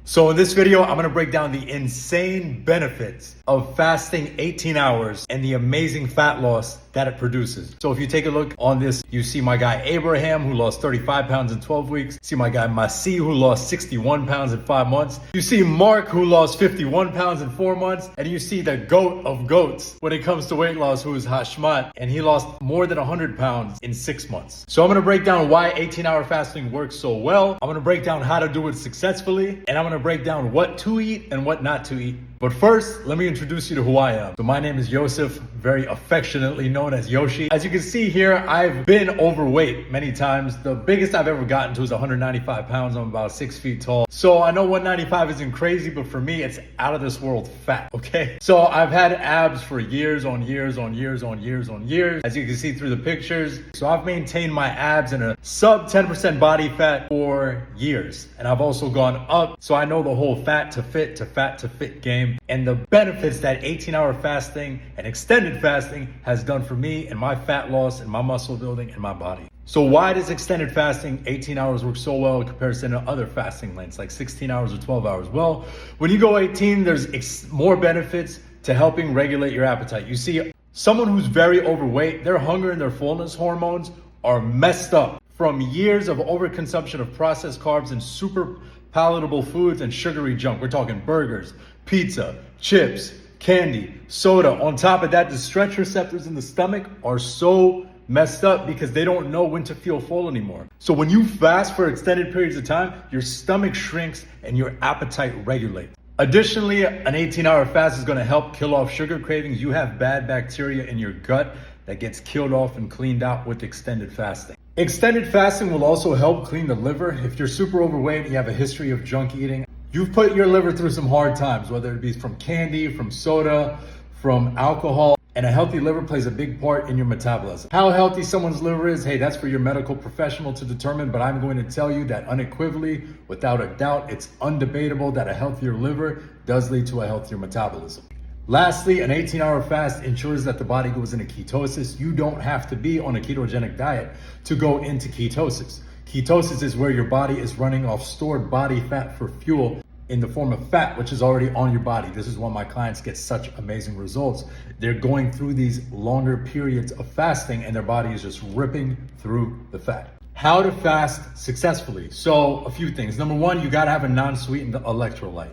So in this video, I'm gonna break down the insane benefits of fasting 18 hours and the amazing fat loss that it produces. So if you take a look on this, you see my guy Abraham, who lost 35 pounds in 12 weeks. See my guy Masi, who lost 61 pounds in 5 months. You see Mark, who lost 51 pounds in 4 months. And you see the goat of goats when it comes to weight loss, who is Hashmat, and he lost more than 100 pounds in 6 months. So I'm gonna break down why 18-hour fasting works so well. I'm gonna break down how to do it successfully, and I'm gonna break down what to eat and what not to eat. But first, let me introduce you to who I am. So my name is Yosef, very affectionately known as Yoshi. As you can see here, I've been overweight many times. The biggest I've ever gotten to is 195 pounds. I'm about 6 feet tall. So I know 195 isn't crazy, but for me, it's out of this world fat, okay? So I've had abs for years on years on years on years on years, as you can see through the pictures. So I've maintained my abs in a sub 10% body fat for years. And I've also gone up. So I know the whole fat to fit to fat to fit game and the benefits that 18-hour fasting and extended fasting has done for me and my fat loss and my muscle building and my body. So why does extended fasting 18 hours work so well in comparison to other fasting lengths like 16 hours or 12 hours? Well, when you go 18, there's more benefits to helping regulate your appetite. You see, someone who's very overweight, their hunger and their fullness hormones are messed up from years of overconsumption of processed carbs and super palatable foods and sugary junk. We're talking burgers, pizza, chips, candy, soda. On top of that, the stretch receptors in the stomach are so messed up because they don't know when to feel full anymore. So when you fast for extended periods of time, your stomach shrinks and your appetite regulates. Additionally, an 18-hour fast is going to help kill off sugar cravings. You have bad bacteria in your gut that gets killed off and cleaned out with extended fasting. Extended fasting will also help clean the liver. If you're super overweight and you have a history of junk eating, you've put your liver through some hard times, whether it be from candy, from soda, from alcohol, and a healthy liver plays a big part in your metabolism. How healthy someone's liver is, hey, that's for your medical professional to determine, but I'm going to tell you that unequivocally, without a doubt, it's undebatable that a healthier liver does lead to a healthier metabolism. Lastly, an 18-hour fast ensures that the body goes into ketosis. You don't have to be on a ketogenic diet to go into ketosis. Ketosis is where your body is running off stored body fat for fuel in the form of fat, which is already on your body. This is why my clients get such amazing results. They're going through these longer periods of fasting and their body is just ripping through the fat. How to fast successfully. So a few things. Number one, you gotta have a non-sweetened electrolyte.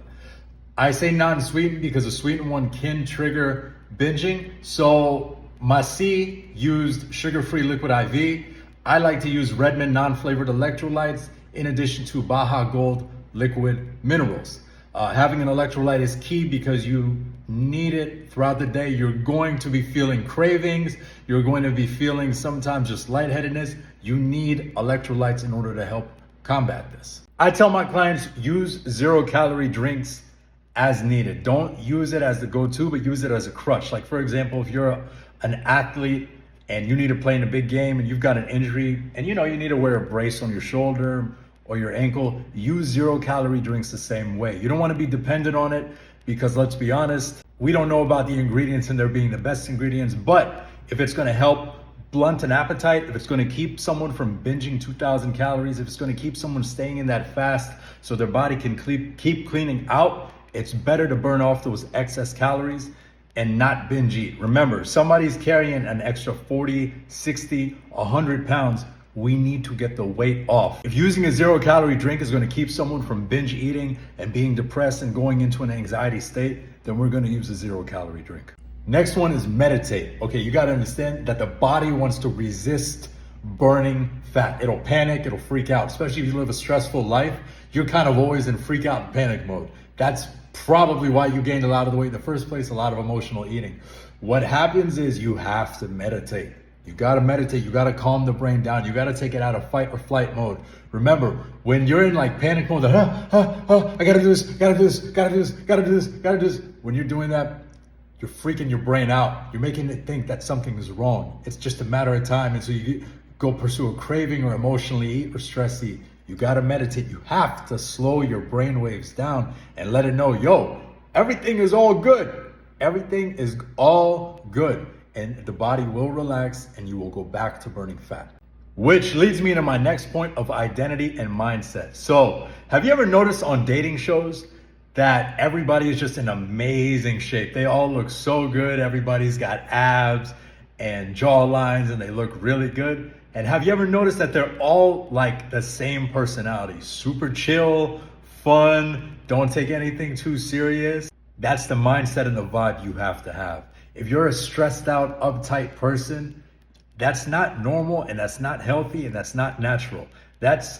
I say non-sweetened because a sweetened one can trigger binging. So Masi used sugar-free liquid IV. I like to use Redmond non-flavored electrolytes in addition to Baja Gold liquid minerals. Having an electrolyte is key because you need it throughout the day. You're going to be feeling cravings. You're going to be feeling sometimes just lightheadedness. You need electrolytes in order to help combat this. I tell my clients, use 0-calorie drinks as needed. Don't use it as the go-to, but use it as a crutch. Like for example, if you're an athlete and you need to play in a big game and you've got an injury and you need to wear a brace on your shoulder or your ankle, use 0-calorie drinks the same way. You don't want to be dependent on it because let's be honest, we don't know about the ingredients and they're being the best ingredients, but if it's going to help blunt an appetite, if it's going to keep someone from binging 2,000 calories, if it's going to keep someone staying in that fast so their body can keep cleaning out, it's better to burn off those excess calories and not binge eat. Remember, somebody's carrying an extra 40, 60, 100 pounds. We need to get the weight off. If using a 0-calorie drink is going to keep someone from binge eating and being depressed and going into an anxiety state, then we're going to use a 0-calorie drink. Next one is meditate. Okay, you got to understand that the body wants to resist burning fat. It'll panic, it'll freak out, especially if you live a stressful life. You're kind of always in freak out and panic mode. That's probably why you gained a lot of the weight in the first place, a lot of emotional eating. What happens is you have to meditate. You gotta meditate, you gotta calm the brain down, you gotta take it out of fight or flight mode. Remember, when you're in like panic mode, I gotta do this, gotta do this, gotta do this, gotta do this, gotta do this. When you're doing that, you're freaking your brain out. You're making it think that something is wrong. It's just a matter of time. And so you go pursue a craving or emotionally eat or stress eat. You gotta meditate. You have to slow your brain waves down and let it know, yo, everything is all good. Everything is all good. And the body will relax and you will go back to burning fat. Which leads me to my next point of identity and mindset. So, have you ever noticed on dating shows that everybody is just in amazing shape? They all look so good. Everybody's got abs and jaw lines and they look really good. And have you ever noticed that they're all like the same personality? Super chill, fun, don't take anything too serious. That's the mindset and the vibe you have to have. If you're a stressed out, uptight person, that's not normal and that's not healthy and that's not natural. That's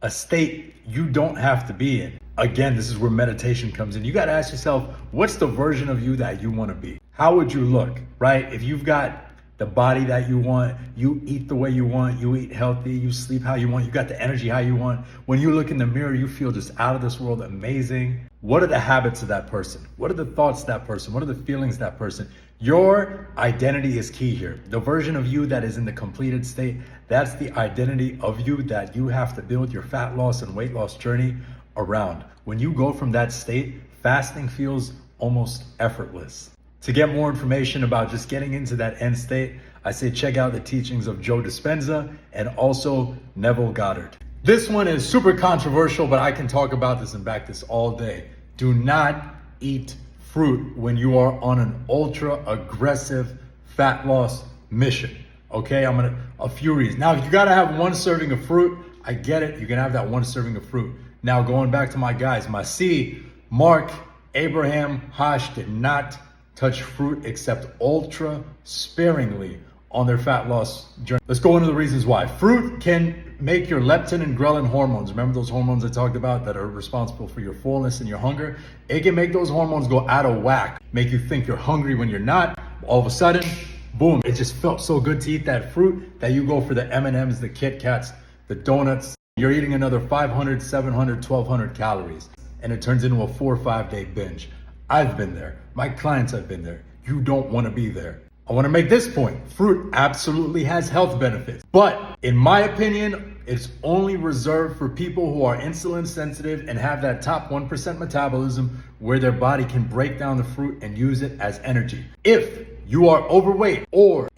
a state you don't have to be in. Again, this is where meditation comes in. You got to ask yourself, what's the version of you that you want to be? How would you look, right? If you've got the body that you want, you eat the way you want, you eat healthy, you sleep how you want, you got the energy how you want. When you look in the mirror, you feel just out of this world amazing. What are the habits of that person? What are the thoughts of that person? What are the feelings of that person? Your identity is key here. The version of you that is in the completed state, that's the identity of you that you have to build your fat loss and weight loss journey around. When you go from that state, fasting feels almost effortless. To get more information about just getting into that end state, I say check out the teachings of Joe Dispenza and also Neville Goddard. This one is super controversial, but I can talk about this and back this all day. Do not eat fruit when you are on an ultra aggressive fat loss mission. Okay, a few reasons. Now, if you gotta have one serving of fruit, I get it. You can have that one serving of fruit. Now, going back to my guys, my C, Mark, Abraham, Hash did not touch fruit except ultra sparingly on their fat loss journey. Let's go into the reasons why. Fruit can make your leptin and ghrelin hormones. Remember those hormones I talked about that are responsible for your fullness and your hunger? It can make those hormones go out of whack, make you think you're hungry when you're not. All of a sudden, boom, it just felt so good to eat that fruit that you go for the M&Ms, the Kit Kats, the donuts. You're eating another 500, 700, 1200 calories, and it turns into a 4 or 5 day binge. I've been there. My clients have been there. You don't want to be there. I want to make this point. Fruit absolutely has health benefits, but in my opinion, it's only reserved for people who are insulin sensitive and have that top 1% metabolism where their body can break down the fruit and use it as energy. If you are overweight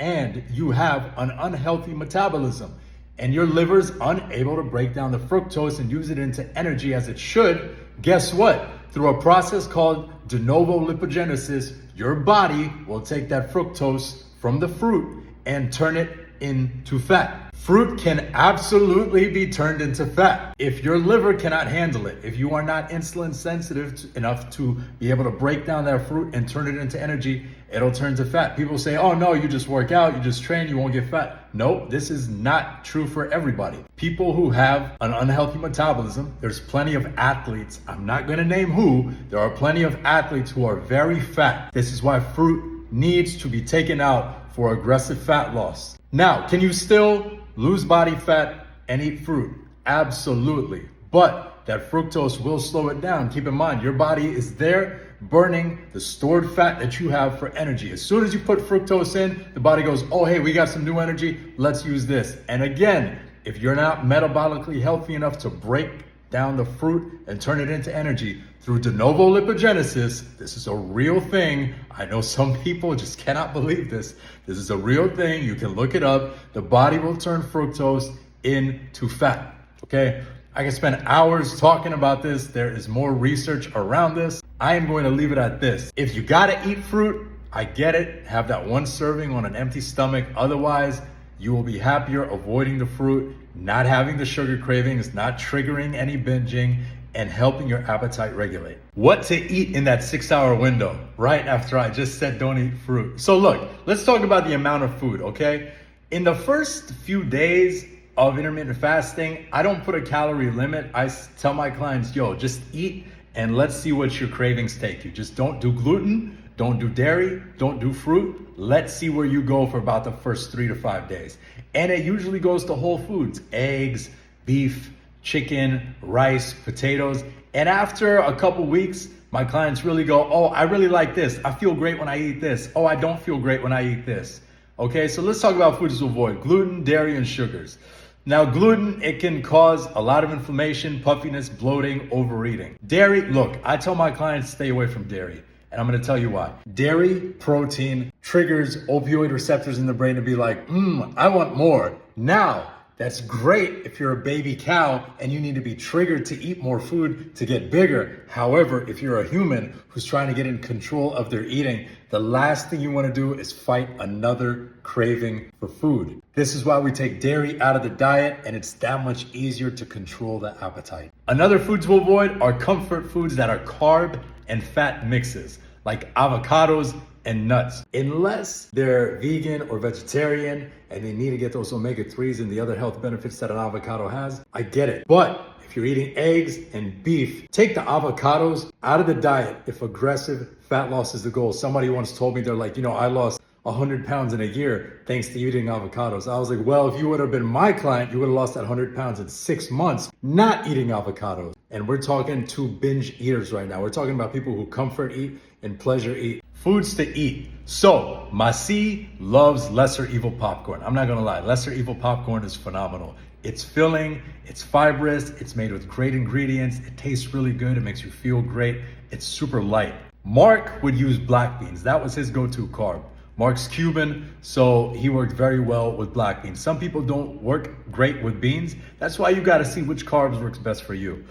and you have an unhealthy metabolism and your liver's unable to break down the fructose and use it into energy as it should, guess what? Through a process called de novo lipogenesis, your body will take that fructose from the fruit and turn it into fat. Fruit can absolutely be turned into fat if your liver cannot handle it. If you are not insulin sensitive enough to be able to break down that fruit and turn it into energy, it'll turn to fat. People say, oh no, you just work out, you just train, you won't get fat. No, this is not true for everybody. People who have an unhealthy metabolism, there's plenty of athletes, I'm not gonna name who, there are plenty of athletes who are very fat. This is why fruit needs to be taken out for aggressive fat loss. Now, can you still lose body fat and eat fruit? Absolutely. But that fructose will slow it down. Keep in mind, your body is there burning the stored fat that you have for energy. As soon as you put fructose in, the body goes, oh, hey, we got some new energy. Let's use this. And again, if you're not metabolically healthy enough to break down the fruit and turn it into energy through de novo lipogenesis, this is a real thing. I know some people just cannot believe this. This is a real thing. You can look it up. The body will turn fructose into fat. Okay? I can spend hours talking about this. There is more research around this. I am going to leave it at this. If you gotta eat fruit, I get it. Have that one serving on an empty stomach. Otherwise, you will be happier avoiding the fruit, not having the sugar cravings, not triggering any binging, and helping your appetite regulate. What to eat in that 6-hour window, right after I just said don't eat fruit. So look, let's talk about the amount of food, okay? In the first few days of intermittent fasting, I don't put a calorie limit. I tell my clients, yo, just eat and let's see what your cravings take you. Just don't do gluten, don't do dairy, don't do fruit. Let's see where you go for about the first 3 to 5 days. And it usually goes to whole foods, eggs, beef, chicken, rice, potatoes. And after a couple weeks, my clients really go, oh, I really like this. I feel great when I eat this. Oh, I don't feel great when I eat this. Okay, so let's talk about foods to avoid: gluten, dairy, and sugars. Now, gluten, it can cause a lot of inflammation, puffiness, bloating, overeating. Dairy, look, I tell my clients stay away from dairy. And I'm gonna tell you why. Dairy protein triggers opioid receptors in the brain to be like, I want more. Now, That's great if you're a baby cow and you need to be triggered to eat more food to get bigger. However, if you're a human who's trying to get in control of their eating, the last thing you want to do is fight another craving for food. This is why we take dairy out of the diet, and it's that much easier to control the appetite. Another food to avoid are comfort foods that are carb and fat mixes, like avocados and nuts. Unless they're vegan or vegetarian and they need to get those omega-3s and the other health benefits that an avocado has, I get it. But if you're eating eggs and beef, take the avocados out of the diet if aggressive fat loss is the goal. Somebody once told me, they're like, I lost 100 pounds in a year thanks to eating avocados. I was like, well, if you would have been my client, you would have lost that 100 pounds in 6 months not eating avocados. And we're talking to binge eaters right now. We're talking about people who comfort eat and pleasure eat. Foods to eat. So, Masi loves Lesser Evil popcorn. I'm not gonna lie, Lesser Evil popcorn is phenomenal. It's filling, it's fibrous, it's made with great ingredients, it tastes really good, it makes you feel great, it's super light. Mark would use black beans. That was his go-to carb. Mark's Cuban, so he worked very well with black beans. Some people don't work great with beans. That's why you gotta see which carbs works best for you.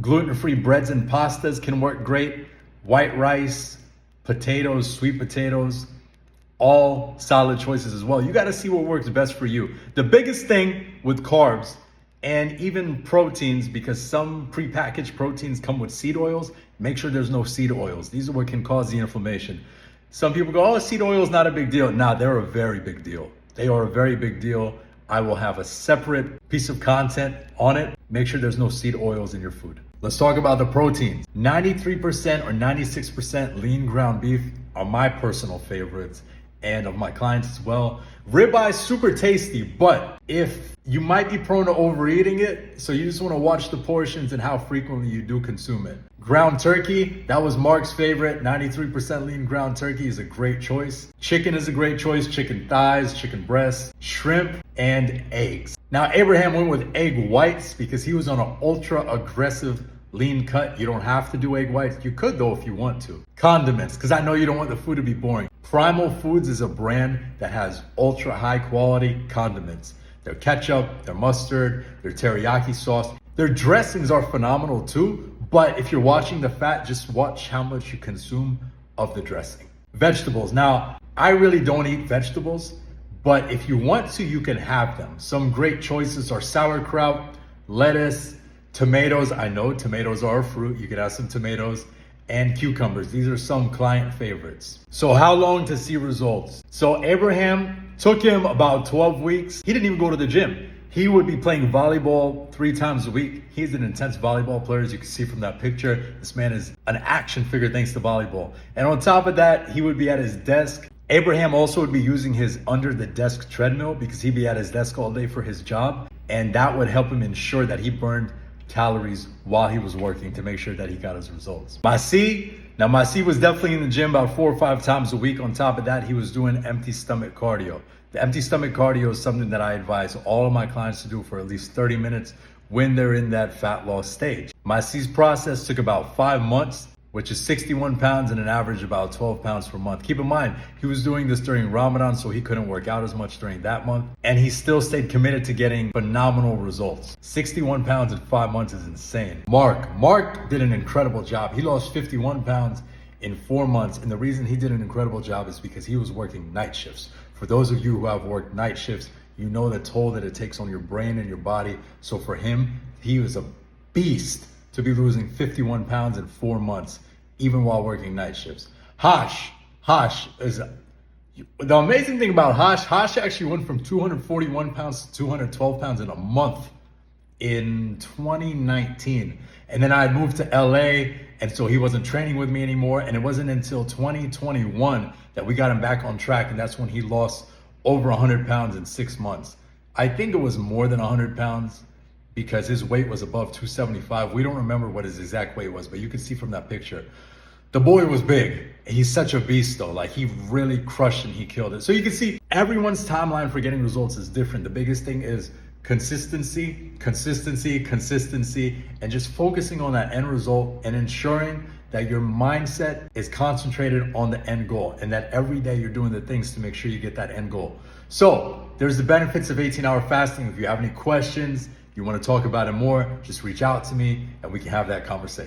Gluten-free breads and pastas can work great. White rice, potatoes, sweet potatoes, all solid choices as well. You got to see what works best for you. The biggest thing with carbs and even proteins, because some prepackaged proteins come with seed oils, make sure there's no seed oils. These are what can cause the inflammation. Some people go, oh, seed oil is not a big deal. Nah, they're a very big deal. They are a very big deal. I will have a separate piece of content on it. Make sure there's no seed oils in your food. Let's talk about the proteins. 93% or 96% lean ground beef are my personal favorites and of my clients as well. Ribeye is super tasty, but if you might be prone to overeating it, so you just want to watch the portions and how frequently you do consume it. Ground turkey, that was Mark's favorite. 93% lean ground turkey is a great choice. Chicken is a great choice. Chicken thighs, chicken breasts, shrimp, and eggs. Now, Abraham went with egg whites because he was on an ultra aggressive lean cut. You don't have to do egg whites. You could though if you want to. Condiments, because I know you don't want the food to be boring. Primal Foods is a brand that has ultra high quality condiments. Their ketchup, their mustard, their teriyaki sauce. Their dressings are phenomenal too, but if you're watching the fat, just watch how much you consume of the dressing. Vegetables. Now, I really don't eat vegetables, but if you want to, you can have them. Some great choices are sauerkraut, lettuce, tomatoes. I know tomatoes are a fruit. You could have some tomatoes and cucumbers. These are some client favorites. So how long to see results? So Abraham took him about 12 weeks. He didn't even go to the gym. He would be playing volleyball 3 times a week. He's an intense volleyball player, as you can see from that picture. This man is an action figure thanks to volleyball. And on top of that, he would be at his desk. Abraham also would be using his under the desk treadmill because he'd be at his desk all day for his job. And that would help him ensure that he burned calories while he was working to make sure that he got his results. Masi was definitely in the gym about 4 or 5 times a week. On top of that, he was doing empty stomach cardio. The empty stomach cardio is something that I advise all of my clients to do for at least 30 minutes when they're in that fat loss stage. Masi's process took about 5 months, which is 61 pounds and an average about 12 pounds per month. Keep in mind, he was doing this during Ramadan, so he couldn't work out as much during that month. And he still stayed committed to getting phenomenal results. 61 pounds in 5 months is insane. Mark did an incredible job. He lost 51 pounds in 4 months. And the reason he did an incredible job is because he was working night shifts. For those of you who have worked night shifts, you know the toll that it takes on your brain and your body. So for him, he was a beast to be losing 51 pounds in 4 months, even while working night shifts. Hash is, the amazing thing about Hash actually went from 241 pounds to 212 pounds in a month in 2019. And then I moved to LA, and so he wasn't training with me anymore. And it wasn't until 2021 that we got him back on track. And that's when he lost over 100 pounds in 6 months. I think it was more than 100 pounds because his weight was above 275. We don't remember what his exact weight was, but you can see from that picture, the boy was big. He's such a beast though. Like, he really crushed and he killed it. So you can see everyone's timeline for getting results is different. The biggest thing is consistency, and just focusing on that end result and ensuring that your mindset is concentrated on the end goal and that every day you're doing the things to make sure you get that end goal. So there's the benefits of 18-hour fasting. If you have any questions, you want to talk about it more, just reach out to me and we can have that conversation.